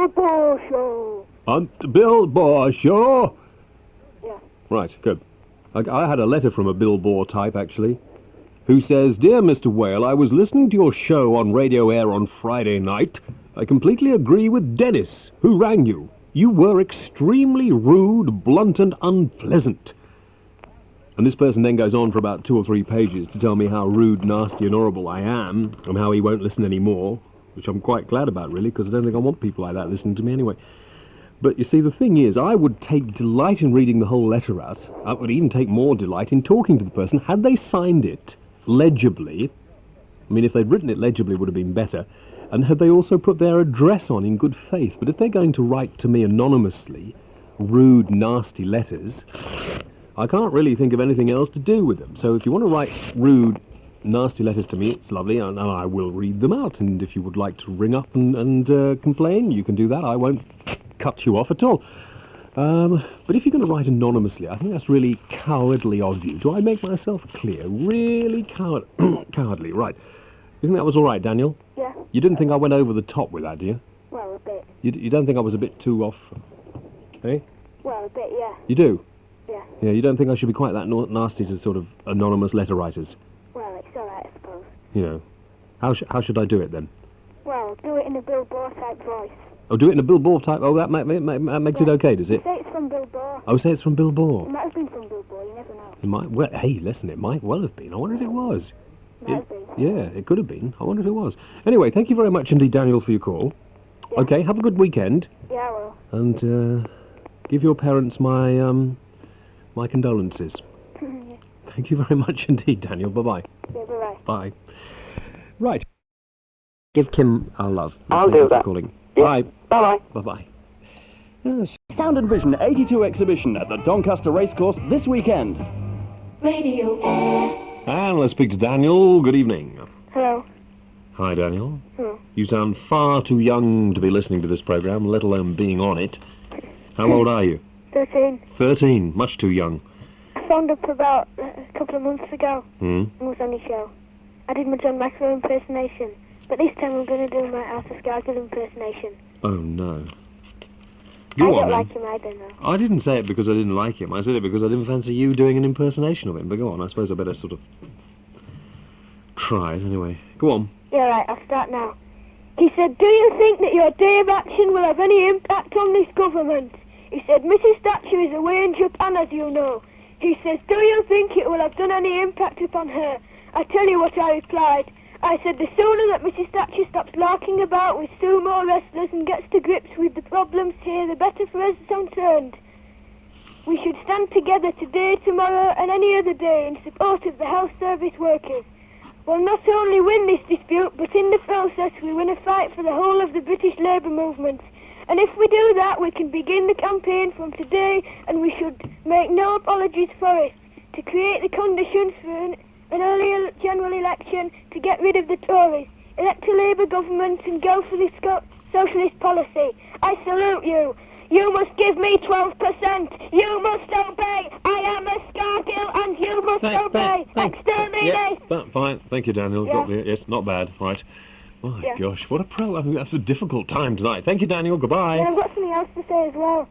Billboard Show. On the Billboard Show? Yeah. Right, good. I had a letter from a billboard type, actually, who says, "Dear Mr. Whale, I was listening to your show on Radio Air on Friday night. I completely agree with Dennis, who rang you. You were extremely rude, blunt and unpleasant." And this person then goes on for about 2 or 3 pages to tell me how rude, nasty and horrible I am, and how he won't listen anymore, which I'm quite glad about, really, because I don't think I want people like that listening to me anyway. But you see, the thing is, I would take delight in reading the whole letter out. I would even take more delight in talking to the person. Had they signed it legibly, I mean, if they'd written it legibly, it would have been better. And had they also put their address on in good faith? But if they're going to write to me anonymously, rude, nasty letters, I can't really think of anything else to do with them. So if you want to write rude, nasty letters to me, it's lovely, and I will read them out. And if you would like to ring up and complain, you can do that. I won't cut you off at all. But if you're going to write anonymously, I think that's really cowardly of you. Do I make myself clear? Really cowardly, right. You think that was all right, Daniel? Yeah. You didn't think I went over the top with that, do you? Well, a bit. You don't think I was a bit too off, eh? Well, a bit, yeah. You do? Yeah. Yeah, you don't think I should be quite that nasty to sort of anonymous letter writers? Well, it's all right, I suppose. You know. How should I do it, then? Well, do it in a billboard type voice. Oh, do it in a billboard type? Oh, that makes it okay, does it? Say it's from billboard. Oh, say it's from billboard. It might have been from billboard, you never know. It might. Well, hey, listen, it might well have been. I wonder if it was. Might have been. Yeah, it could have been. I wonder if it was. Anyway, thank you very much indeed, Daniel, for your call. Yeah. Okay, have a good weekend. Yeah, I will. And give your parents my my condolences. Yeah. Thank you very much indeed, Daniel. Bye-bye. Yeah, bye-bye. Bye. Right. Give Kim our love. I'll Thank do you for that. calling. Yeah. Bye. Bye-bye. Bye-bye. Yes. Sound and Vision 82 exhibition at the Doncaster Racecourse this weekend. Radio Air. And let's speak to Daniel. Good evening. Hello. Hi, Daniel. Hello. You sound far too young to be listening to this programme, let alone being on it. How old are you? 13. 13. Much too young. I phoned up about a couple of months ago Hmm? and was on your show. I did my John McEnroe impersonation, but this time I'm going to do my Arthur Scargill impersonation. Oh, no. I Go don't on, like then. him either, no. I didn't say it because I didn't like him. I said it because I didn't fancy you doing an impersonation of him. But go on, I suppose I better sort of try it anyway. Go on. Yeah, right, I'll start now. He said, "Do you think that your day of action will have any impact on this government?" He said, "Mrs. Thatcher is away in Japan, as you know." He says, "Do you think it will have done any impact upon her?" I tell you what I replied. I said, "The sooner that Mrs. Thatcher stops larking about with sumo wrestlers and gets to grips with the problems here, the better for us concerned. We should stand together today, tomorrow and any other day in support of the health service workers. We'll not only win this dispute, but in the process we win a fight for the whole of the British labour movement. And if we do that, we can begin the campaign from today, and we should make no apologies for it, to create the conditions for an early general election to get rid of the Tories, elect a Labour government and go for the socialist policy. I salute you. You must give me 12%. You must obey. I am a Scargill and you must obey. Exterminate. Yeah, fine. Thank you, Daniel. Yeah. Got there. Yes, not bad. Right. My Yeah. gosh, what a pro. I mean, that's a difficult time tonight. Thank you, Daniel. Goodbye. And I've got something else to say as well.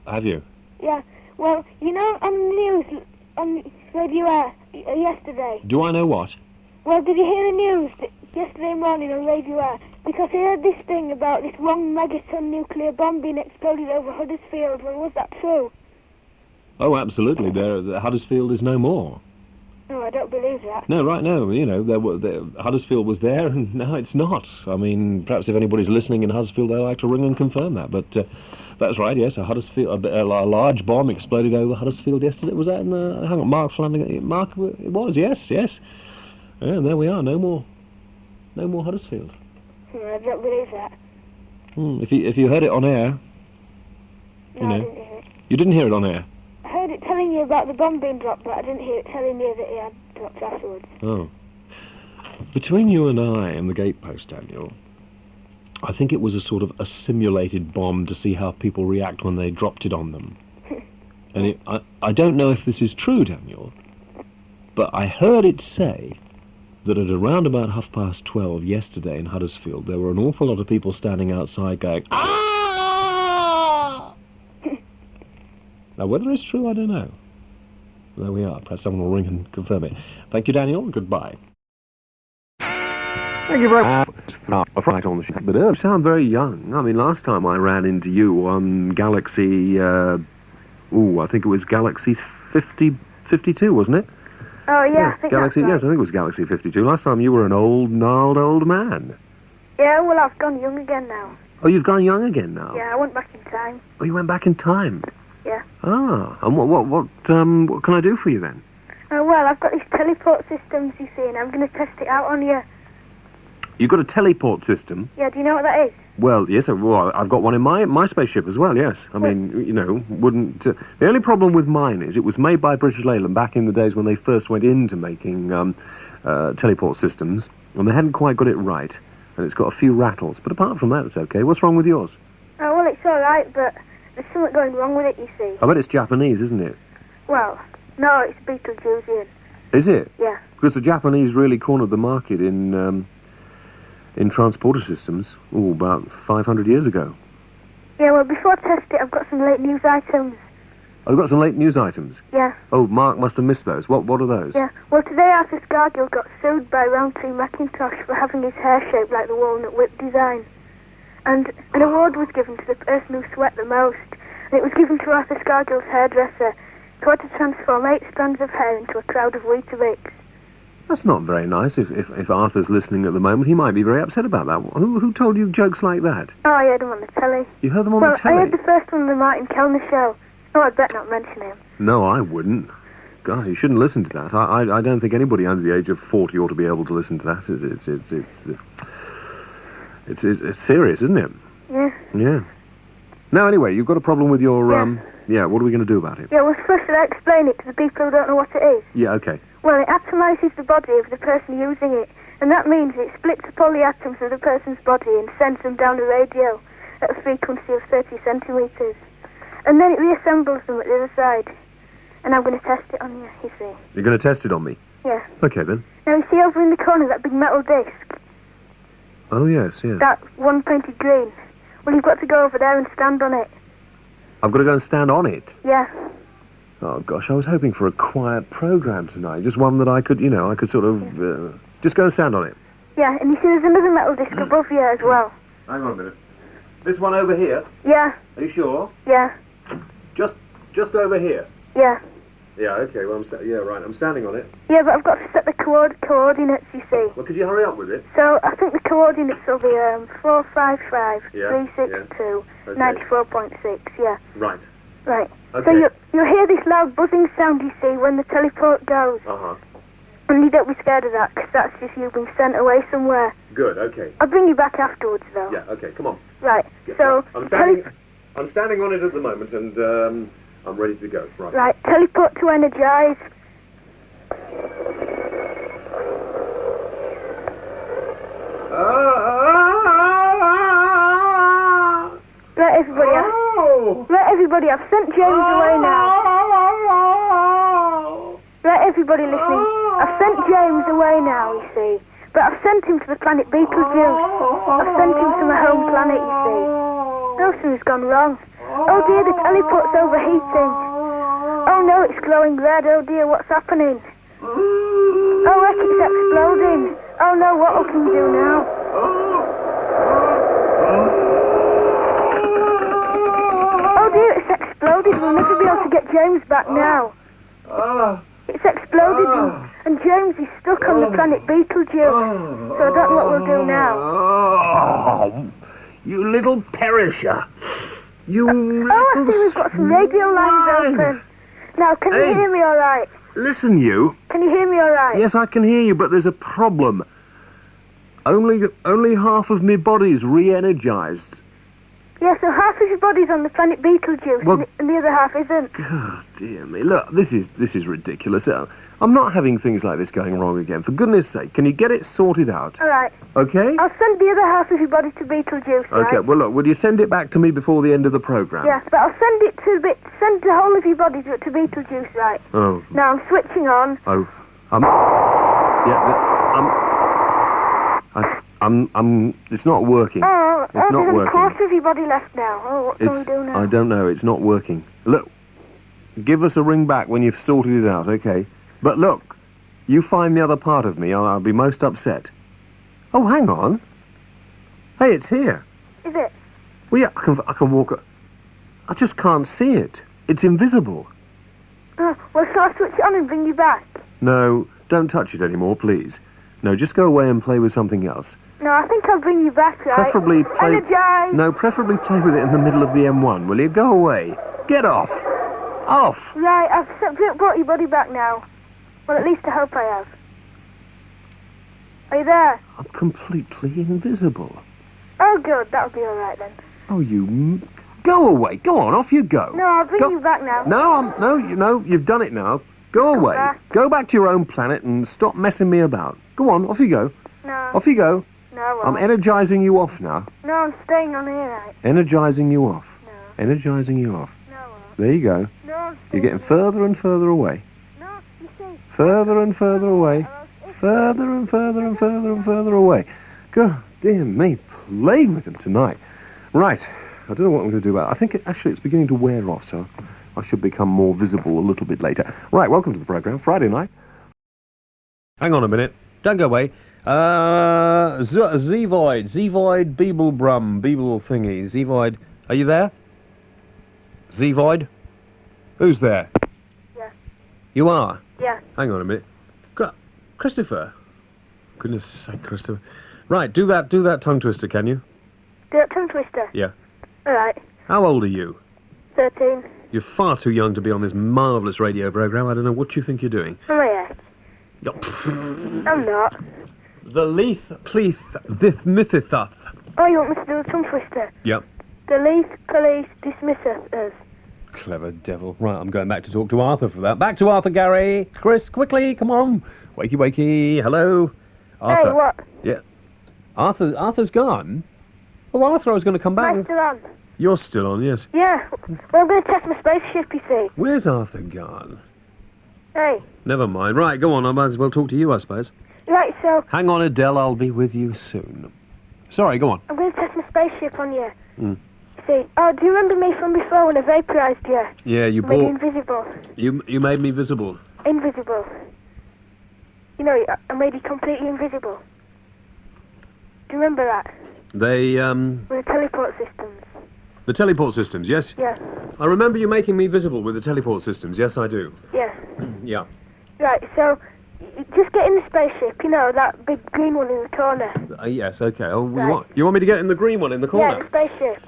Have you? Yeah. Well, you know, on the news, on Radio Air, yesterday. Do I know what? Well, did you hear the news yesterday morning on Radio Air? Because I heard this thing about this one megaton nuclear bomb being exploded over Huddersfield. Well, was that true? Oh, absolutely. The Huddersfield is no more. No, I don't believe that. No, right, no. You know, Huddersfield was there, and now it's not. I mean, perhaps if anybody's listening in Huddersfield, they'll like to ring and confirm that. But that's right, yes, a large bomb exploded over Huddersfield yesterday. Was that in hang on, Mark Flanagan? Mark, it was, yes. Yeah, and there we are. No more Huddersfield. I don't believe that. If you heard it on air, No, I didn't hear it. you didn't hear it on air. I heard it telling you about the bomb being dropped, but I didn't hear it telling you that it had dropped afterwards. Oh. Between you and I and the gatepost, Daniel, I think it was a sort of a simulated bomb to see how people react when they dropped it on them. And I don't know if this is true, Daniel, but I heard it say that at around about 12:30 yesterday in Huddersfield, there were an awful lot of people standing outside going, "Ah!" Now, whether it's true, I don't know. There we are. Perhaps someone will ring and confirm it. Thank you, Daniel. Goodbye. Thank you very much. Right on the show. But you sound very young. I mean, last time I ran into you on Galaxy, I think it was Galaxy 52, wasn't it? Oh, yeah, I think Galaxy, that's right. yes, I think it was Galaxy 52. Last time you were an old, gnarled old man. Yeah, well, I've gone young again now. Oh, you've gone young again now? Yeah, I went back in time. Oh, you went back in time? Yeah. Ah, and what can I do for you then? Well, I've got these teleport systems, you see, and I'm going to test it out on you. You've got a teleport system? Yeah, do you know what that is? Well, yes, I've got one in my spaceship as well, yes. I mean, you know, wouldn't... the only problem with mine is it was made by British Leyland back in the days when they first went into making teleport systems, and they hadn't quite got it right, and it's got a few rattles. But apart from that, it's okay. What's wrong with yours? Oh, well, it's all right, but there's something going wrong with it, you see. I bet it's Japanese, isn't it? Well, no, it's Beetlejuicean. Is it? Yeah. Because the Japanese really cornered the market in transporter systems, about 500 years ago. Yeah, well, before I test it, I've got some late news items. Oh, you've got some late news items? Yeah. Oh, Mark must have missed those. What are those? Yeah, well, today Arthur Scargill got sued by Roundtree Mackintosh for having his hair shaped like the walnut whip design. And an award was given to the person who sweat the most, and it was given to Arthur Scargill's hairdresser, who had to transform 8 strands of hair into a crowd of Weetabix. That's not very nice. If Arthur's listening at the moment, he might be very upset about that. Who told you jokes like that? Oh, I heard them on the telly. You heard them on the telly? I heard the first one on the Martin Kellner show. Oh, I'd better not mention him. No, I wouldn't. God, you shouldn't listen to that. I don't think anybody under the age of 40 ought to be able to listen to that. It's serious, isn't it? Yeah. Yeah. Now, anyway, you've got a problem with your, Yeah, what are we going to do about it? Yeah, well, first I'll explain it to the people who don't know what it is. Yeah, okay. Well, it atomises the body of the person using it, and that means it splits up all the atoms of the person's body and sends them down a radio at a frequency of 30 centimetres. And then it reassembles them at the other side. And I'm going to test it on you, you see. You're going to test it on me? Yeah. Okay, then. Now, you see over in the corner that big metal disc? Oh, yes. That one painted green. Well, you've got to go over there and stand on it. I've got to go and stand on it? Yeah. Oh, gosh, I was hoping for a quiet programme tonight. Just one that I could, I could sort of... just go and stand on it. Yeah, and you see there's another metal disc above you as well. Hang on a minute. This one over here? Yeah. Are you sure? Yeah. Just over here? Yeah. Yeah, okay, well, I'm standing on it. Yeah, but I've got to set the coordinates, you see. Well, could you hurry up with it? So, I think the coordinates will be 455 Yeah, 362 okay. 94.6, yeah. Right. Right. Okay. So you'll hear this loud buzzing sound, you see, when the teleport goes. Uh-huh. And you don't be scared of that, because that's just you being sent away somewhere. Good, okay. I'll bring you back afterwards, though. Yeah, okay, come on. Right, Yeah, so... I'm standing on it at the moment, and I'm ready to go. Right. Right, teleport to energize. Right, everybody, I've sent James away now. Right, everybody listening, I've sent James away now, you see. But I've sent him to the planet Beetlejuice. I've sent him to my home planet, you see. Something's gone wrong. Oh dear, the teleport's overheating. Oh no, it's glowing red. Oh dear, what's happening? Oh look, it's exploding. Oh no, what can we do now? Oh dear, it's exploded. We'll never be able to get James back now. It's exploded and James is stuck on the planet Beetlejuice. So I don't know what we'll do now. Oh, you little perisher. You I see we've got some radio lines open. Now, can you hear me all right? Listen, you. Can you hear me all right? Yes, I can hear you, but there's a problem. Only half of my body's re-energized. Yeah, so half of your body's on the planet Beetlejuice, Well, and the other half isn't. God, dear me. Look, this is ridiculous. I'm not having things like this going wrong again. For goodness sake, can you get it sorted out? All right. Okay? I'll send the other half of your body to Beetlejuice, right? Okay, well, look, will you send it back to me before the end of the programme? Yeah, but I'll send the whole of your body to Beetlejuice, right? Oh. Now, I'm switching on. Oh. It's not working. Oh, It's not there's working. a quarter of your body left now. Oh, what can we do now? I don't know, it's not working. Look, Give us a ring back when you've sorted it out, okay? But look, you find the other part of me, I'll be most upset. Oh, hang on. Hey, it's here. Is it? Well, yeah, I can walk... I just can't see it. It's invisible. Well, shall I switch it on and bring you back? No, don't touch it anymore, please. No, just go away and play with something else. No, I think I'll bring you back, right? Preferably play... Energize! No, preferably play with it in the middle of the M1, will you? Go away. Get off. Off! Right, I've brought your body back now. Well, at least I hope I have. Are you there? I'm completely invisible. Oh, good. That'll be all right then. Oh, go away. Go on, off you go. No, I'll bring you back now. No, you've done it now. Go away. back. Go back to your own planet and stop messing me about. Go on, off you go. No. Off you go. No, I won't. I'm energizing you off now. No, I'm staying on here, right? Energizing you off. No. Energizing you off. No, I won't. There you go. No, I'm You're staying getting here. further and further away. No, you see. Further and further away. Further and further and further and further away. God dear me, playing with him tonight. Right, I don't know what I'm going to do about it. I think it's beginning to wear off, so I should become more visible a little bit later. Right, welcome to the programme, Friday night. Hang on a minute, don't go away. Zevoid, Beeblebrum, Beeble thingy, Zevoid, are you there? Zevoid? Who's there? Yeah. You are? Yeah. Hang on a minute. Christopher? Goodness sake, Christopher. Right, do that tongue twister, can you? Do that tongue twister? Yeah. All right. How old are you? 13. You're far too young to be on this marvellous radio programme. I don't know what you think you're doing. Oh, yeah. I'm not. The Leith, Pleath, Thith, Mythithuth. Oh, you want me to do a tongue twister? Yep. The Leith police dismisseth us. Clever devil. Right, I'm going back to talk to Arthur for that. Back to Arthur, Gary. Chris, quickly, come on. Wakey, wakey. Hello. Arthur. Hey, what? Yeah. Arthur's gone? Oh, Arthur, I was going to come back. Am I still on? You're still on, yes. Yeah. Well, I'm going to test my spaceship, you see. Where's Arthur gone? Hey. Never mind. Right, go on. I might as well talk to you, I suppose. Right, so Hang on, Adele. I'll be with you soon. Sorry, go on. I'm going to test my spaceship on you. Mm. See, oh, do you remember me from before when I vaporised you? Yeah, you Made you bought... invisible. You made me visible. Invisible. You know, I made you completely invisible. Do you remember that? They, With the teleport systems. The teleport systems, yes? Yeah. I remember you making me visible with the teleport systems. Yes, I do. Yeah. Yeah. Right, so, just get in the spaceship, you know, that big green one in the corner. Yes, okay. Oh, Right. you want me to get in the green one in the Yeah, corner? the spaceship.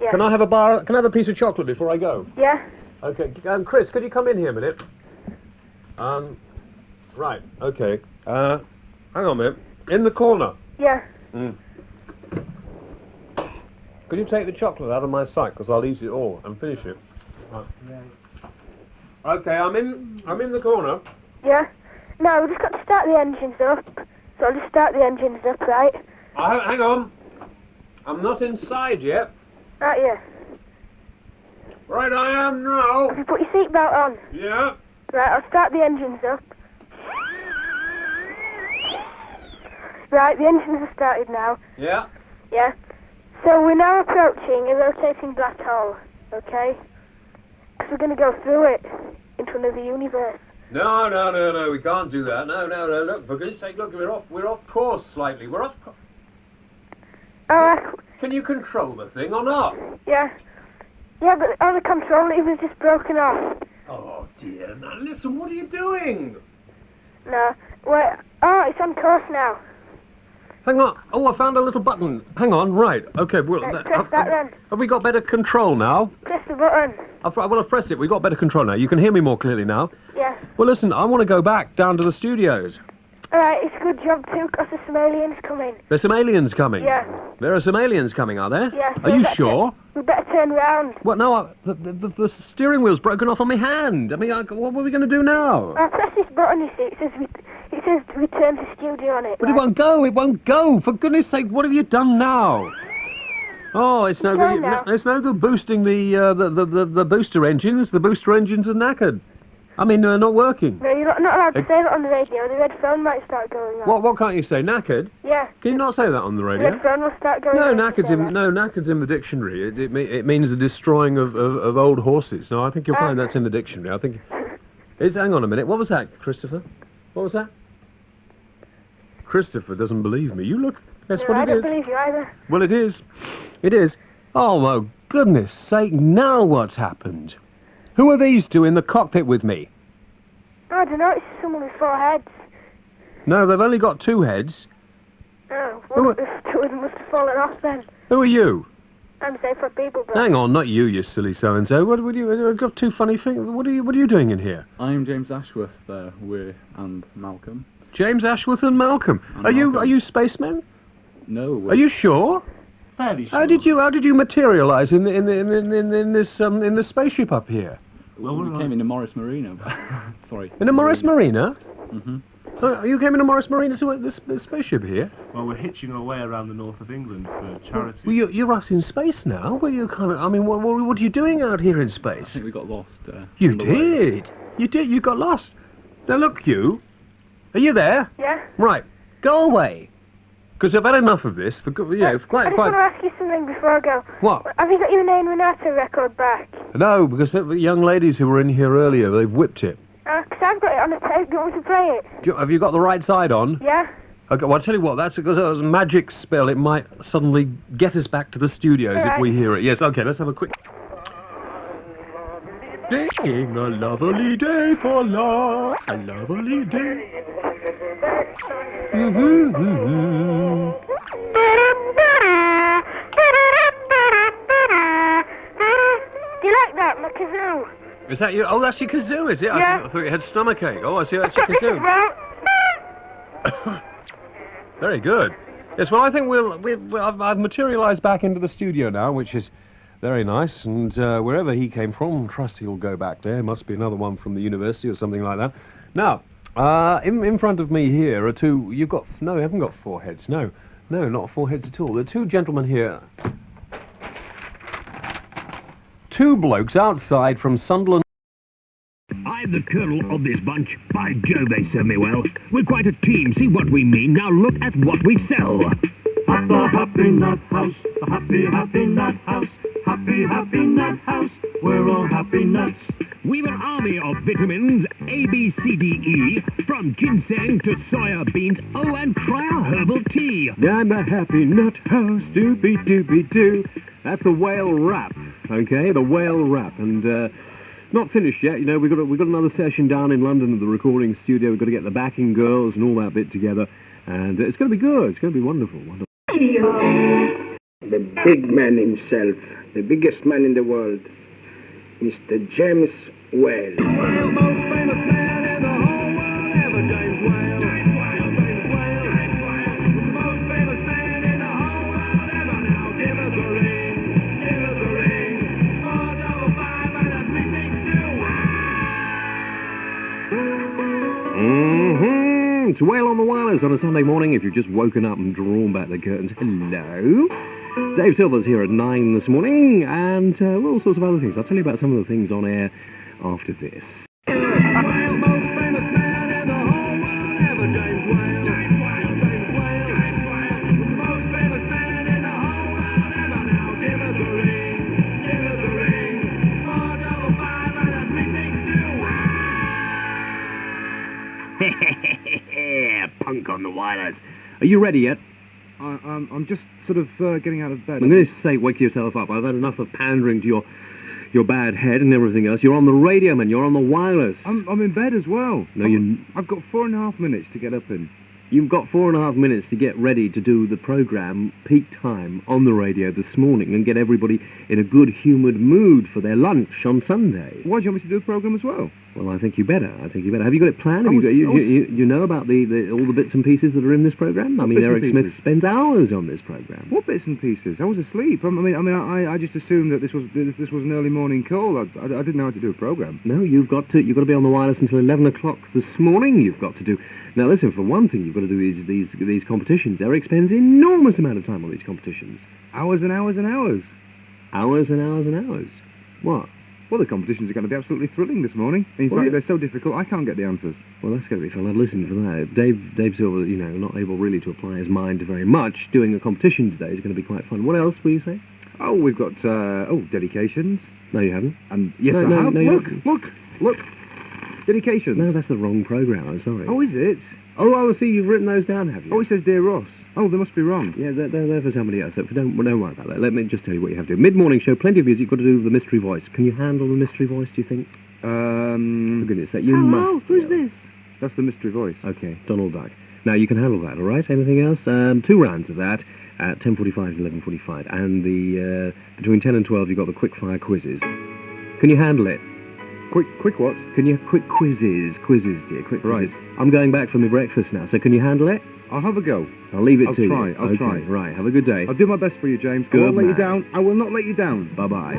Yeah. Can I have a piece of chocolate before I go? Yeah? Okay, Chris, could you come in here a minute? Right, okay. Hang on a minute. In the corner. Yeah. Mm. Could you take the chocolate out of my sight, because I'll eat it all and finish it. Right. Okay, I'm in the corner. Yeah? No, we just got to start the engines up. So I'll just start the engines up, right? Hang on. I'm not inside yet. Right, yeah. Right, I am now. Have you put your seatbelt on? Yeah. Right, I'll start the engines up. Right, the engines are started now. Yeah. Yeah. So we're now approaching a rotating black hole, okay? Because we're going to go through it into another universe. No, we can't do that. No, look, for goodness sake, look, we're off course slightly. We're off Oh, Can you control the thing or not? yeah. Yeah, but the control lever's just broken off. Oh, dear. Now, listen, what are you doing? No. Wait. Oh, it's on course now. Hang on. Oh, I found a little button. Hang on, right. Okay, well... Right, press that then. Have we got better control now? Press the button. I've pressed it. We've got better control now. You can hear me more clearly now. Yeah. Well, listen, I want to go back down to the studios. Alright, it's a good job too, because there's some aliens coming. There's some aliens coming. Yeah. There are some aliens coming, are there? Yeah. Are you sure? We better turn round. What, no, the steering wheel's broken off on my hand. I mean, what are we going to do now? I'll press this button, you see. It says return to studio on it. But it won't go, For goodness sake, what have you done now? Oh, it's no good. It's no good boosting the booster engines. The booster engines are knackered. I mean, not working. No, you're not allowed to say that on the radio. The red phone might start going off. What can't you say? Knackered? Yeah. Can you not say that on the The radio? red phone will start going No, off. knackered's in the dictionary. It means the destroying of old horses. No, I think you'll find that's in the dictionary. I think. Hang on a minute. What was that, Christopher? What was that? Christopher doesn't believe me. You look. Guess No, what I it don't is. believe you either. Well, it is. It is. Oh, my goodness sake, now what's happened? Who are these two in the cockpit with me? I don't know, it's someone with 4 heads. No, they've only got 2 heads. Oh, Who well, are- if 2 of them must have fallen off then. Who are you? I'm safe for people, but... Hang on, not you silly so-and-so. What would you... I've got 2 funny things. What are you doing in here? I'm James Ashworth, and Malcolm. James Ashworth and Malcolm. And Are Malcolm. you spacemen? No. Are you sure? fairly sure? How did you materialise in this spaceship up here? Well, we came in a Morris Marina. Sorry. In a Morris Marina? Mm-hmm. You came in a Morris Marina to this spaceship here? Well, we're hitching our way around the north of England for charity. Well, you're out in space now. Well, you kind of. I mean, what are you doing out here in I space? think we got lost. You on the way. did. You did. You got lost. Now look, you. Are you there? Yeah? Right. Go away. Because I've had enough of this. For I just want to ask you something before I go. What? Have you got your Renee Renato record back? No, because the young ladies who were in here earlier, they've whipped it. Because I've got it on a tape. Do you want me to play it? Have you got the right side on? Yeah? Okay, well, I'll tell you what, that's because it was a magic spell. It might suddenly get us back to the studios if we hear it. Yes, okay, let's have a quick... Being a lovely day for love, a lovely day. Do you like that, my kazoo? Is that you? Oh, that's your kazoo, is it? Yeah. I thought you had stomachache. Oh, I see, that's your This is kazoo. well. Very good. Yes, well, I think I've materialised back into the studio now, which is very nice. And wherever he came from, trust he'll go back there. Must be another one from the university or something like that. Now, in front of me here are two... you haven't got 4 heads. No, not 4 heads at all. There are 2 gentlemen here. 2 blokes outside from Sunderland. I'm the colonel of this bunch. By Jove, they serve me well. We're quite a team, see what we mean. Now look at what we sell. At the Happy Nuthouse, the Happy Nuthouse, Happy Nuthouse, we're all happy nuts. We've an army of vitamins, A, B, C, D, E, from ginseng to soya beans, oh, and try our herbal tea. I'm a Happy Nuthouse, doobie-doobie-doo. That's the whale rap, okay? The whale rap, and not finished yet. You know, we've got another session down in London at the recording studio. We've got to get the backing girls and all that bit together, and it's going to be good. It's going to be wonderful, wonderful. The big man himself, the biggest man in the world, Mr. James Whale. The most famous man in the whole world ever, James Whale. James Whale, James Whale, James Whale. The most famous man in the whole world ever. Now give us a ring, give us a ring. 455 and a 362. It's Whale on the Wireless on a Sunday morning. If you've just woken up and drawn back the curtains, hello. Dave Silver's here at 9 this morning, and all sorts of other things. I'll tell you about some of the things on air after this. The most famous man in the whole world ever, James Whale. James Whale, James Whale, James Whale. The most famous man in the whole world ever. Now give us a ring, give us a ring. 455 and a 362. Punk on the wireless. Are you ready yet? I'm just sort of getting out of bed. I'm going to say wake yourself up. I've had enough of pandering to your bad head and everything else. You're on the radio, man. You're on the wireless. I'm in bed as well. No, I've got 4.5 minutes to get up in. You've got 4.5 minutes to get ready to do the programme peak time on the radio this morning and get everybody in a good humoured mood for their lunch on Sunday. Why do you want me to do the programme as well? Well, I think you better. Have you got it planned? You know about all the bits and pieces that are in this programme? I mean, Eric Smith spends hours on this programme. What bits and pieces? I was asleep. I just assumed that this was an early morning call. I didn't know how to do a programme. No, you've got to be on the wireless until 11 o'clock this morning. You've got to do. Now, listen. For one thing, you've got to do these competitions. Eric spends enormous amount of time on these competitions. Hours and hours and hours. Hours and hours and hours. What? Well, the competitions are going to be absolutely thrilling this morning. In fact, they're so difficult, I can't get the answers. Well, that's going to be fun. I've listened for that. Dave Silver, you know, not able really to apply his mind very much, doing a competition today is going to be quite fun. What else will you say? Oh, we've got, dedications. No, you haven't. And yes, I have. Look. Dedications. No, that's the wrong programme, I'm sorry. Oh, is it? Oh, I see, you've written those down, have you? Oh, it says Dear Ross. Oh, they must be wrong. Yeah, they're for somebody else. So don't worry about that. Let me just tell you what you have to do. Mid-morning show, plenty of music. You've got to do the mystery voice. Can you handle the mystery voice, do you think? For goodness sake, you must. Who's this? That's the mystery voice. Okay, Donald Duck. Now, you can handle that, all right? Anything else? 2 rounds of that at 10:45 and 11:45. And between 10 and 12, you've got the quick-fire quizzes. Can you handle it? Quick what? Can you quick quizzes, dear, quick quizzes. Right. I'm going back for my breakfast now, so can you handle it? I'll have a go. I'll leave it to you. I'll try. Right, have a good day. I'll do my best for you, James. Good I won't let you man. down. I will not let you down. Bye-bye.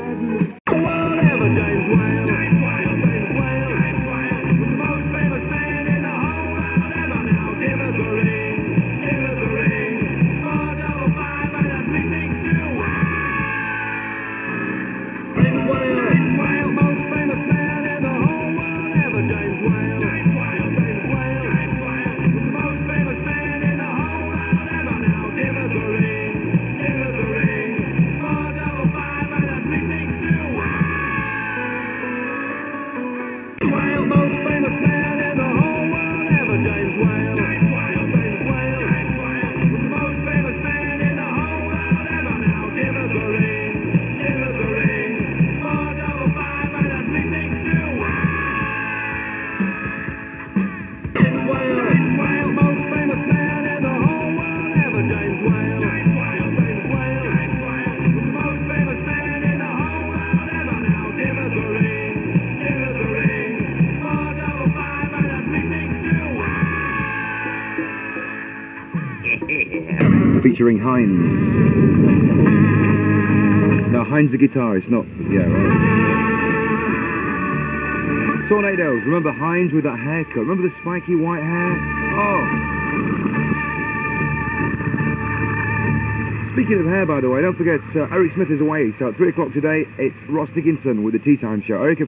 Featuring Heinz. No, Heinz the guitarist, not... Yeah, right. Tornadoes. Remember Heinz with that haircut? Remember the spiky white hair? Oh. Speaking of hair, by the way, don't forget, Eric Smith is away, so at 3 o'clock today, it's Ross Dickinson with the Tea Time Show. Eric...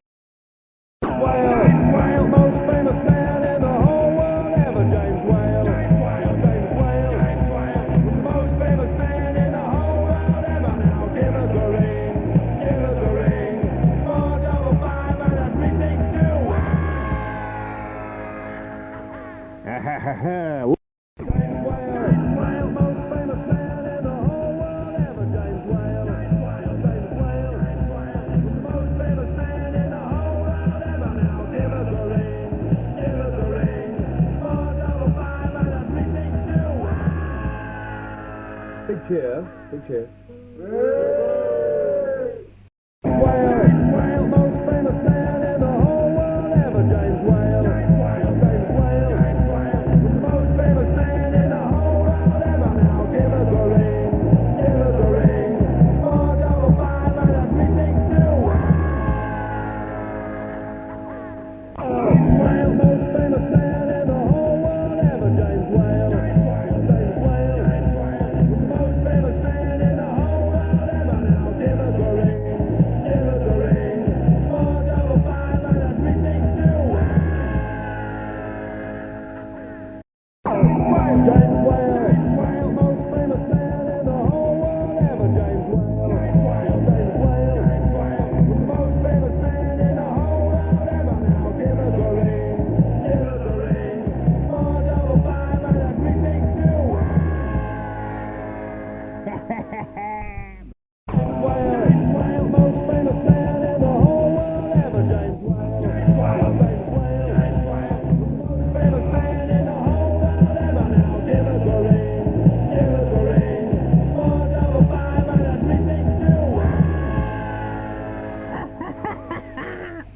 Big cheer.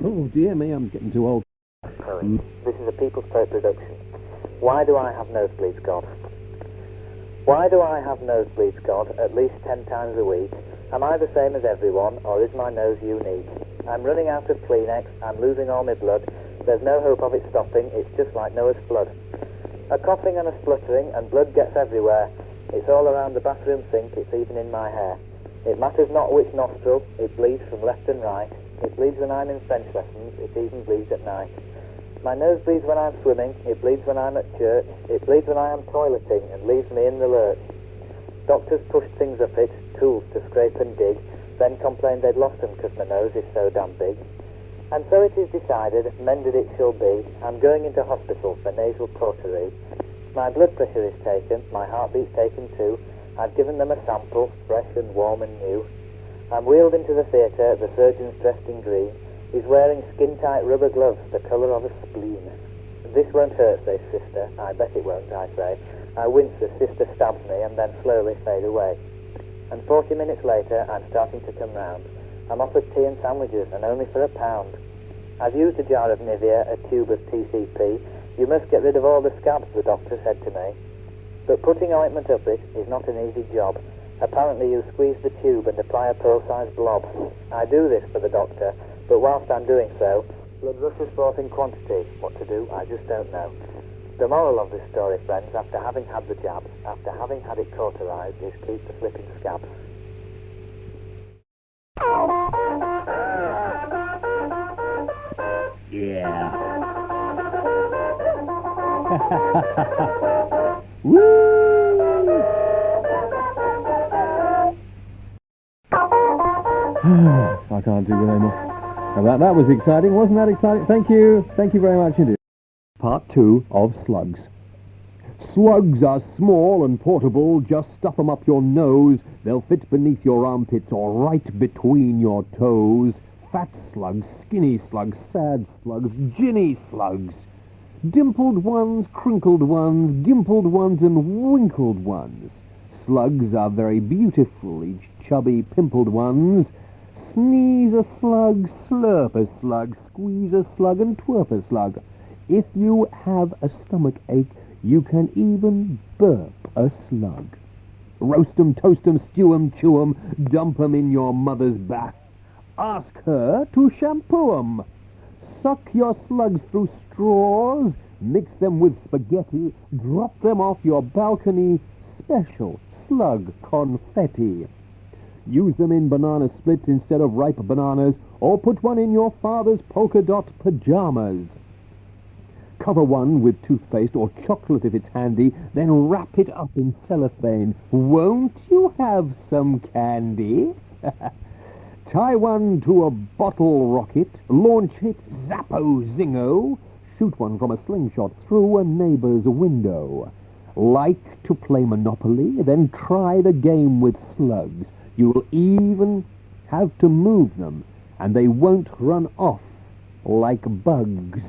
Oh dear me, I'm getting too old. This is a People's Poet production. Why do I have nosebleeds, God? Why do I have nosebleeds, God, at least 10 times a week? Am I the same as everyone, or is my nose unique? I'm running out of Kleenex, I'm losing all my blood. There's no hope of it stopping, it's just like Noah's flood. A coughing and a spluttering, and blood gets everywhere. It's all around the bathroom sink, it's even in my hair. It matters not which nostril, it bleeds from left and right. It bleeds when I'm in French lessons, it even bleeds at night. My nose bleeds when I'm swimming, it bleeds when I'm at church, it bleeds when I am toileting and leaves me in the lurch. Doctors pushed things up it, tools to scrape and dig, then complained they'd lost them because my nose is so damn big. And so it is decided, mended it shall be, I'm going into hospital for nasal cautery. My blood pressure is taken, my heartbeat's taken too, I've given them a sample, fresh and warm and new. I'm wheeled into the theatre, the surgeon's dressed in green, he's wearing skin-tight rubber gloves, the colour of a spleen. This won't hurt, says sister, I bet it won't, I say. I wince as sister stabs me and then slowly fade away. And 40 minutes later, I'm starting to come round. I'm offered tea and sandwiches, and only for £1. I've used a jar of Nivea, a tube of TCP. You must get rid of all the scabs, the doctor said to me. But putting ointment up it is not an easy job. Apparently you squeeze the tube and apply a pearl-sized blob. I do this for the doctor, but whilst I'm doing so, blood rushes forth in quantity. What to do, I just don't know. The moral of this story, friends, after having had the jabs, after having had it cauterized, is keep the flipping scabs. Yeah. Woo! I can't do it anymore. Now that was exciting, wasn't that exciting? Thank you very much indeed. Part 2 of Slugs. Slugs are small and portable, just stuff them up your nose. They'll fit beneath your armpits or right between your toes. Fat slugs, skinny slugs, sad slugs, ginny slugs. Dimpled ones, crinkled ones, gimpled ones and winkled ones. Slugs are very beautiful, each chubby pimpled ones. Sneeze a slug, slurp a slug, squeeze a slug and twerp a slug. If you have a stomach ache, you can even burp a slug. Roast 'em, toast 'em, stew 'em, chew 'em, dump 'em in your mother's bath. Ask her to shampoo 'em. Suck your slugs through straws, mix them with spaghetti, drop them off your balcony, special slug confetti. Use them in banana splits instead of ripe bananas, or put one in your father's polka dot pajamas. Cover one with toothpaste or chocolate if it's handy, then wrap it up in cellophane. Won't you have some candy? Tie one to a bottle rocket, launch it, zappo zingo, shoot one from a slingshot through a neighbor's window. Like to play Monopoly? Then try the game with slugs. You'll even have to move them, and they won't run off like bugs.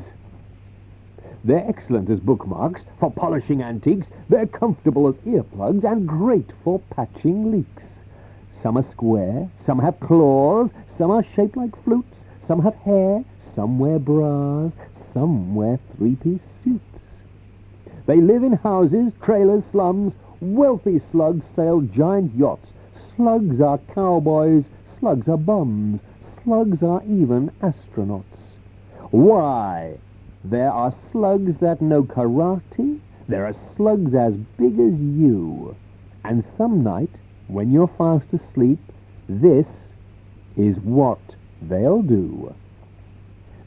They're excellent as bookmarks, for polishing antiques, they're comfortable as earplugs, and great for patching leaks. Some are square, some have claws, some are shaped like flutes, some have hair, some wear bras, some wear three-piece suits. They live in houses, trailers, slums. Wealthy slugs sail giant yachts. Slugs are cowboys, slugs are bums, slugs are even astronauts. Why? There are slugs that know karate, there are slugs as big as you. And some night, when you're fast asleep, this is what they'll do.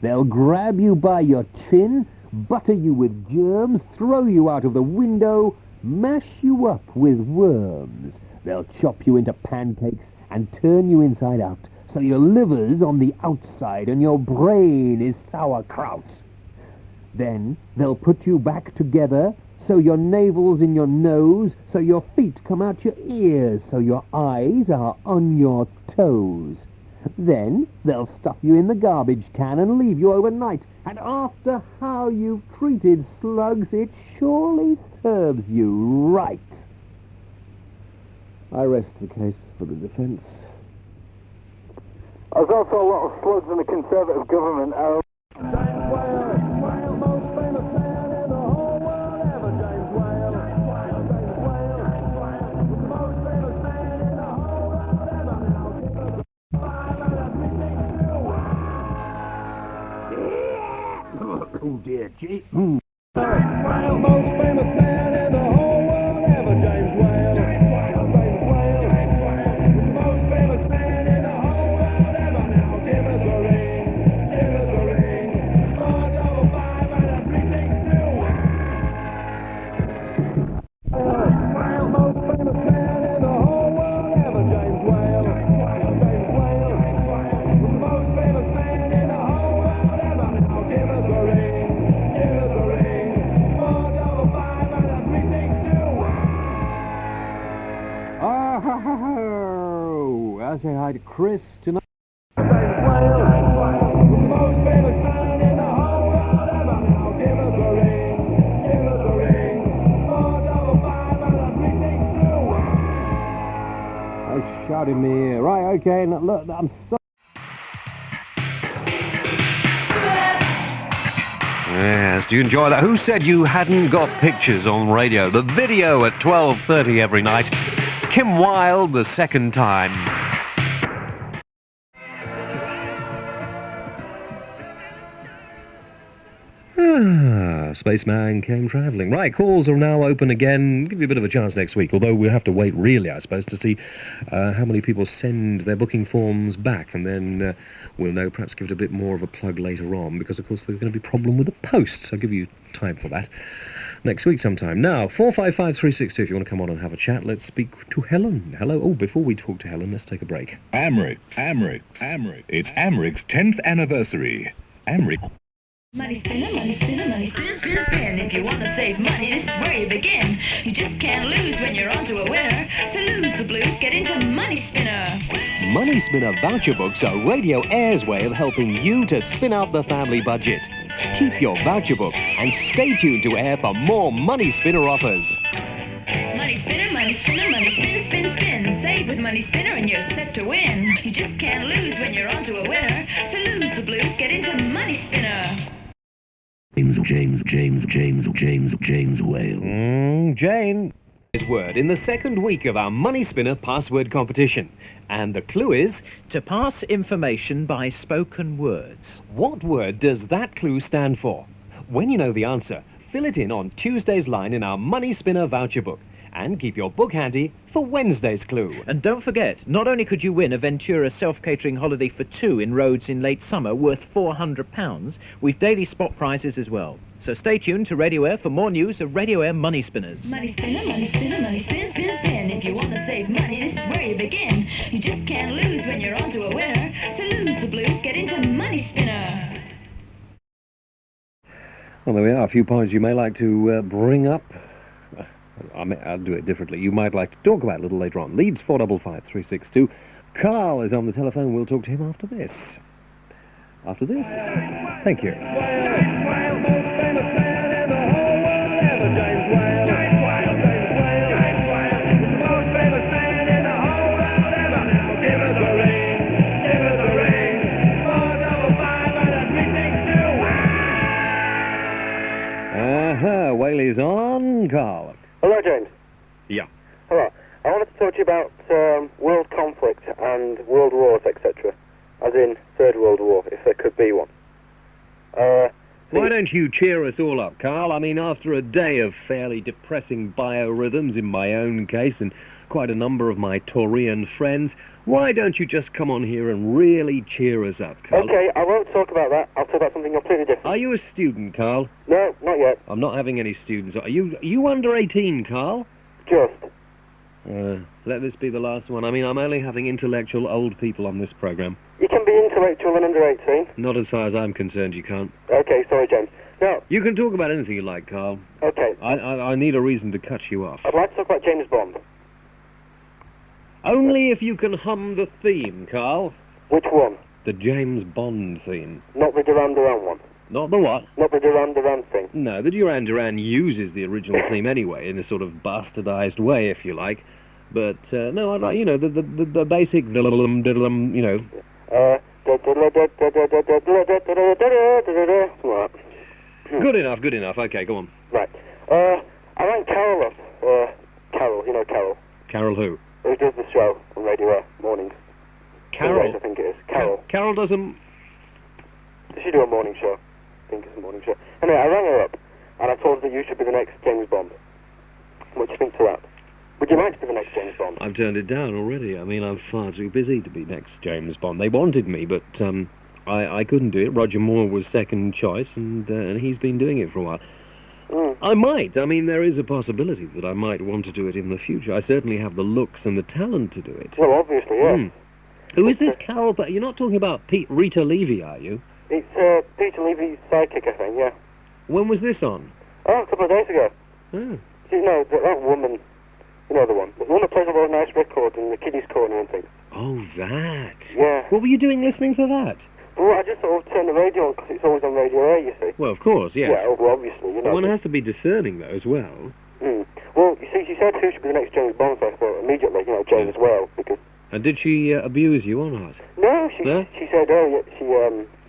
They'll grab you by your chin, butter you with germs, throw you out of the window, mash you up with worms. They'll chop you into pancakes and turn you inside out, so your liver's on the outside and your brain is sauerkraut. Then they'll put you back together, so your navel's in your nose, so your feet come out your ears, so your eyes are on your toes. Then they'll stuff you in the garbage can and leave you overnight, and after how you've treated slugs, it surely serves you right. I rest the case for the defence. There's also a lot of slugs in the Conservative government. Oh dear, gee. Most famous man in the whole world ever, James Whale. Most famous man in the whole world ever. Now give us a ring. right, Chris, tonight. Oh, shout in my ear. Right, okay, now, look, I'm so... Yes, do you enjoy that? Who said you hadn't got pictures on radio? The video at 12:30 every night. Kim Wilde the second time. Spaceman came travelling. Right, calls are now open again. Give you a bit of a chance next week, although we'll have to wait, really, I suppose, to see how many people send their booking forms back, and then we'll know, perhaps give it a bit more of a plug later on, because, of course, there's going to be a problem with the post, so I'll give you time for that next week sometime. Now, 455362, if you want to come on and have a chat, let's speak to Helen. Hello. Oh, before we talk to Helen, let's take a break. Amric's. It's Amric's 10th anniversary. Amric. Money spinner, money spinner, money spin, spin, spin. If you want to save money, this is where you begin. You just can't lose when you're onto a winner. So lose the blues, get into Moneyspinner. Moneyspinner voucher books are Radio Air's way of helping you to spin out the family budget. Keep your voucher book and stay tuned to Air for more Moneyspinner offers. Money spinner, money spinner, money spin, spin, spin. Save with Moneyspinner and you're set to win. You just can't lose when you're onto a winner. So lose the blues, get into Moneyspinner. James Whale. Jane. His word in the second week of our Moneyspinner password competition. And the clue is... to pass information by spoken words. What word does that clue stand for? When you know the answer, fill it in on Tuesday's line in our Moneyspinner voucher book. And keep your book handy for Wednesday's clue. And don't forget, not only could you win a Ventura self-catering holiday for two in Rhodes in late summer worth £400, we've daily spot prizes as well. So stay tuned to Radio Air for more news of Radio Air Money Spinners. Money spinner, money spinner, money spin, spin, spin. If you want to save money, this is where you begin. You just can't lose when you're onto a winner. So lose the blues, get into Moneyspinner. Well, there we are. A few points you may like to bring up. I'll do it differently. You might like to talk about it a little later on. Leeds 455362. Carl is on the telephone. We'll talk to him after this. After this. Thank you. James Whale, most famous man in the whole world ever. James Whale. James Whale, James Whale, James Whale. Most famous man in the whole world ever. Now give us a ring, give us a ring. 455 and a 362. Whale is on, Carl. Hello, James. Yeah. Hello. I wanted to talk to you about world conflict and world wars, etc. As in Third World War, if there could be one. Why don't you cheer us all up, Carl? I mean, after a day of fairly depressing biorhythms in my own case and quite a number of my Taurian friends, why don't you just come on here and really cheer us up, Carl? Okay, I won't talk about that. I'll talk about something completely different. Are you a student, Carl? No, not yet. I'm not having any students. Are you under 18, Carl? Just. Let this be the last one. I mean, I'm only having intellectual old people on this programme. You can be intellectual and under 18. Not as far as I'm concerned, you can't. Okay, sorry, James. Now... You can talk about anything you like, Carl. Okay. I need a reason to cut you off. I'd like to talk about James Bond. Only if you can hum the theme, Carl. Which one? The James Bond theme. Not the Duran Duran one? Not the what? Not the Duran Duran thing. No, the Duran Duran uses the original theme anyway, in a sort of bastardized way, if you like. But, no, I'd like, you know, the basic diddle-dum, diddle-dum, you know. Good enough. Okay, go on. Right. I rang Carol up. Carol, you know Carol. Carol who? Who does the show on Radio Air, mornings. Carol? Sundays, I think it is. Carol. Carol doesn't... Does she do a morning show? I think it's a morning show. Anyway, I rang her up, and I told her that you should be the next James Bond. What do you think to that? Would you like to be the next James Bond? I've turned it down already. I mean, I'm far too busy to be next James Bond. They wanted me, but I couldn't do it. Roger Moore was second choice, and he's been doing it for a while. I might. I mean, there is a possibility that I might want to do it in the future. I certainly have the looks and the talent to do it. Well, obviously, yes. Who is this Carol? But you're not talking about Rita Levy, are you? It's Peter Levy's sidekick, I think, yeah. When was this on? Oh, a couple of days ago. Oh. You know, that woman, you know the one. The one that plays all those nice records in the kiddies' corner and things. Oh, that. Yeah. What were you doing listening to that? Well, I just sort of turn the radio on because it's always on Radio 8, you see. Well, of course, yes. Yeah, well, obviously, you know. One has to be discerning, though, as well. Well, you see, she said who should be the next James Bond, so I thought immediately, you know, James Whale, because... And did she abuse you or not? No, she said,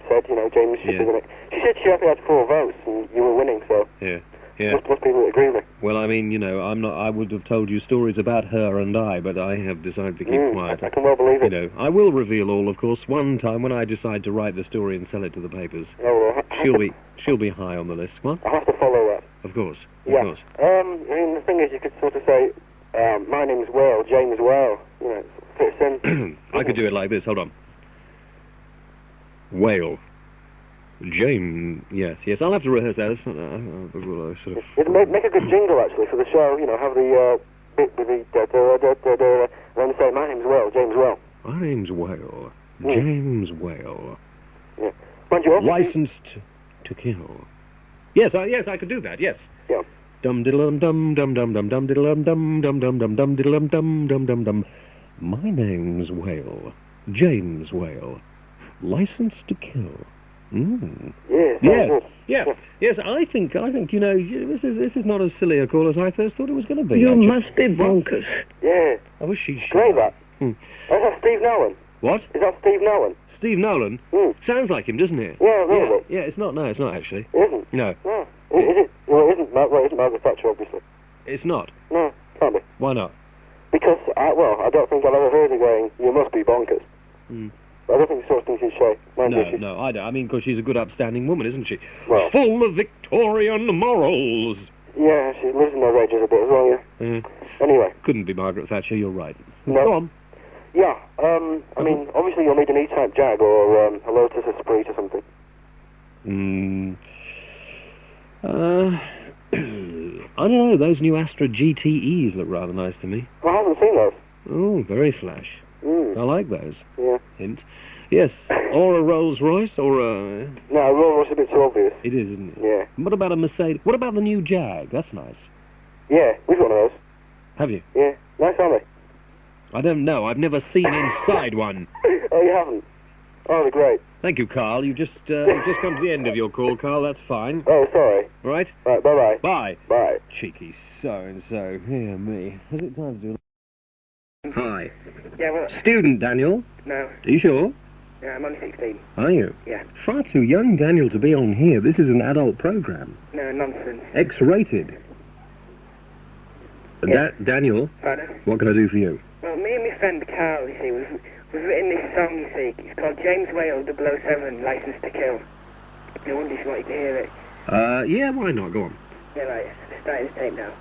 said, you know, James should be the next... She said she only had 4 votes, and you were winning, so... Yeah. Most people would agree with me. Well, I mean, you know, I would have told you stories about her and I, but I have decided to keep quiet. I can well believe it. You know, I will reveal all, of course, one time when I decide to write the story and sell it to the papers. Oh, well, she'll be high on the list. What? I have to follow that. Of course. Of Yeah. course. I mean, the thing is, you could sort of say, my name's Whale, James Whale. You know, it fits in. I could do it like this. Hold on. Whale. James. Yes. I'll have to rehearse that. It's not, sort of... It'd make a good jingle, actually, for the show. You know, have the bit with the da-da-da-da-da, and then say, my name's Whale, James Whale. My name's Whale. James Whale. Yeah. Mind you, licensed to kill. Yes, I could do that. Yes. Yeah. Dum diddle dum dum dum dum dum diddle dum dum dum dum dum diddle dum dum dum dum. My name's Whale. James Whale. Licensed to kill. Yes. I think. You know, this is not as silly a call as I first thought it was going to be. You must be bonkers. Yeah. I wish she'd great, that. Is that Steve Nolan? What? Is that Steve Nolan? Steve Nolan? Sounds like him, doesn't it? Yeah, a little bit. Yeah, it's not. No, it's not actually. It isn't? No. Is it? Well, it isn't. Well, it isn't Margaret Thatcher, obviously. It's not. No, can't be. Why not? Because, I don't think I've ever heard her going, you must be bonkers. I don't think it's sort of thing she'd say. No, I don't. I mean, because she's a good, upstanding woman, isn't she? Well, full of Victorian morals. Yeah, she lives in her ages a bit as well, yeah. Anyway. Couldn't be Margaret Thatcher, you're right. No. Go on. Yeah, I mean, obviously you'll need an E-Type Jag or a Lotus Esprit or something. I don't know, those new Astra GTEs look rather nice to me. I haven't seen those. Oh, very flash. I like those. Yeah. Hint. Yes, or a Rolls Royce, or a... No, a Rolls Royce is a bit too obvious. It is, isn't it? Yeah. What about a Mercedes? What about the new Jag? That's nice. Yeah, we've got one of those. Have you? Yeah, nice, aren't they? I don't know, I've never seen inside one. Oh, you haven't? Oh, they're great. Thank you, Carl. You've just come to the end of your call, Carl. That's fine. Oh, sorry. Right? Right, bye-bye. Bye. Bye. Cheeky so-and-so. Dear me. Is it time to do... Hi. Yeah, well... Student, Daniel? No. Are you sure? Yeah, I'm only 16. Are you? Yeah. Far too young, Daniel, to be on here. This is an adult program. No, nonsense. X-rated. Yeah. Daniel? Pardon? What can I do for you? Well, me and my friend Carl, you see, we've written this song, you see. It's called James Whale 007, Licensed to Kill. I wonder if you wanted to hear it. Yeah, why not? Go on. Yeah, right. Starting the tape now.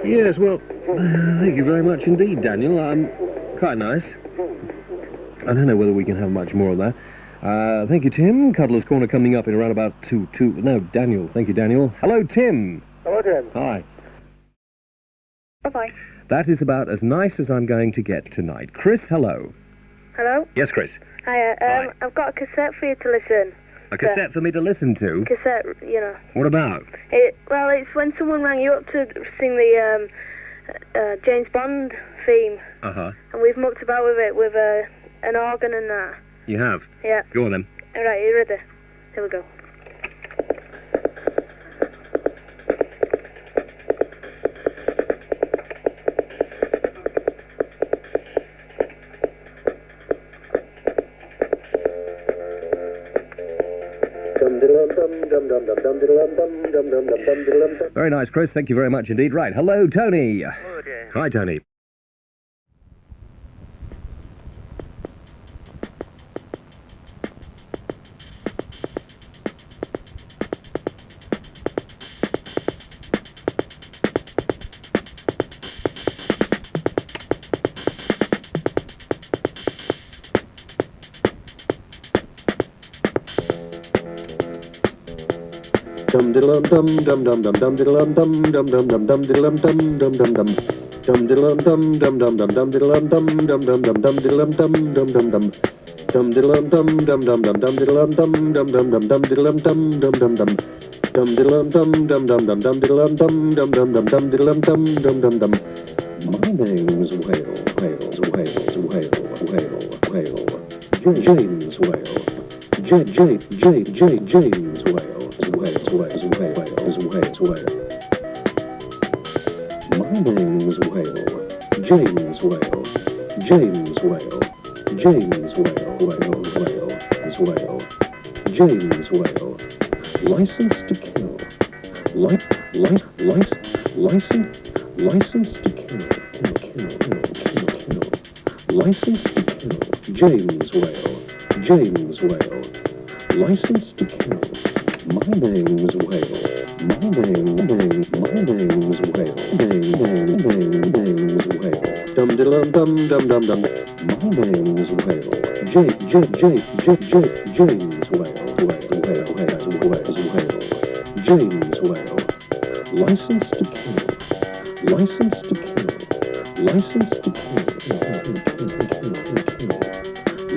Yes, well, thank you very much indeed, Daniel. Quite nice. I don't know whether we can have much more of that. Thank you, Tim. Cuddler's Corner coming up in around about No, Daniel. Thank you, Daniel. Hello, Tim. Hello, Tim. Hi. Bye-bye. That is about as nice as I'm going to get tonight. Chris, hello. Hello? Yes, Chris. Hiya, I've got a cassette for you to listen. A cassette for me to listen to? Cassette, you know. What about? Well, it's when someone rang you up to sing the James Bond theme. Uh-huh. And we've mucked about with it with an organ and that. You have? Yeah. Go on then. All right, you ready? Here we go. Very nice, Chris. Thank you very much indeed. Right. Hello, Tony. Oh dear. Hi, Tony. Dum diddlum dum dum dum dum dum diddlum dum dum dum dum dum diddlum dum dum dum dum dum diddlum dum dum dum dum dum diddlum dum dum dum dum dum diddlum dum dum dum dum dum diddlum dum dum dum dum dum diddlum dum dum dum dum dum diddlum dum dum dum dum dum diddlum dum dum dum dum dum diddlum dum dum dum dum dum diddlum dum dum dum dum. My name's Whale, Whale, Whale, Whale, Whale, Whale, James Whale, James Whale. Whale. My name's Whale. James Whale. James Whale. James Whale. Whale. James Whale. License to kill. License to kill. License to kill. James Whale. James Whale. License to kill. My name's Whale. My name's Whale. Name's Whale. Dum diddlum dum dum dum dum. My name's Whale. James Whale. James Whale. License to kill. License to kill. License to kill.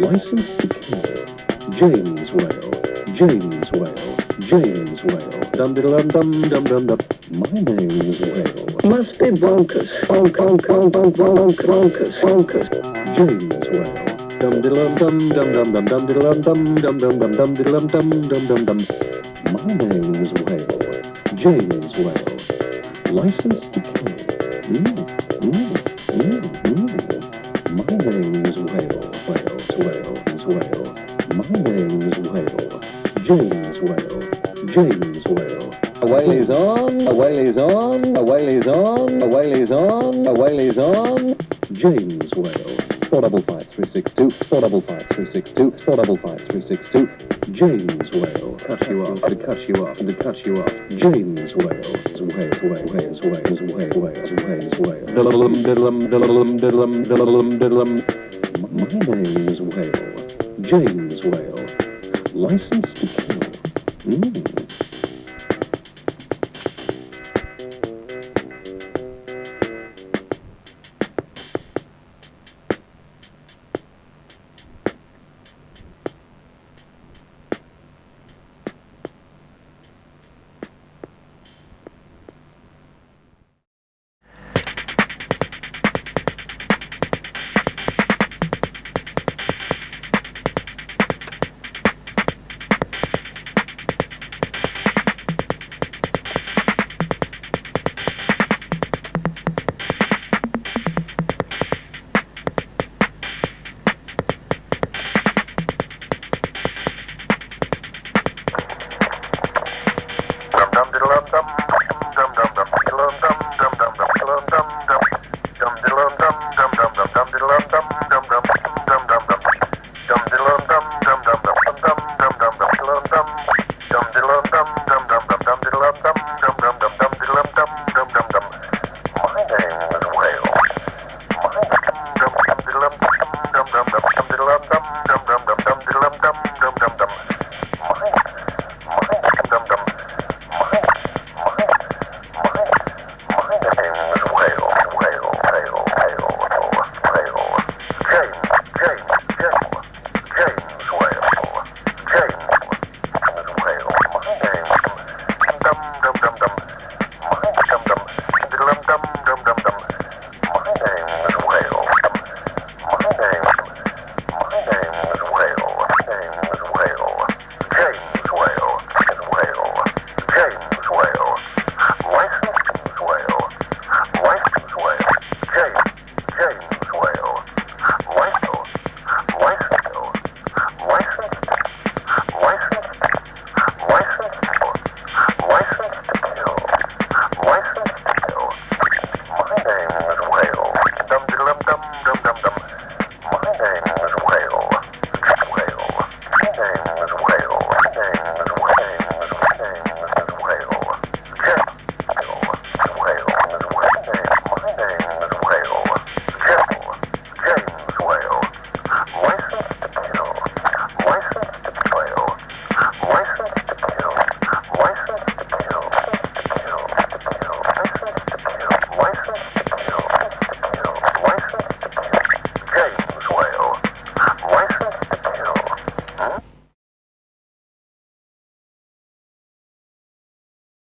License to kill. James Whale. James Whale. James Whale. Dum diddlum dum dum dum dum. My name's Whale. Must be bonkers. Bonkers. James Whale. Dum diddlum dum dum dum dum dum diddlum dum dum dum dum dum diddlum dum dum dum dum. My name's Whale. James Whale. License to kill. My name's Whale. Whale. My name's Whale. James Whale. James Whale. A whale is on, a whale is on, a whale is on, a whale is on, a whale is on. James Whale. 455362, 455362, 455362. James Whale. Cut you off, to cut you off, to cut you off. James Whale. Whale. My name's Whale. James Whale. License to kill.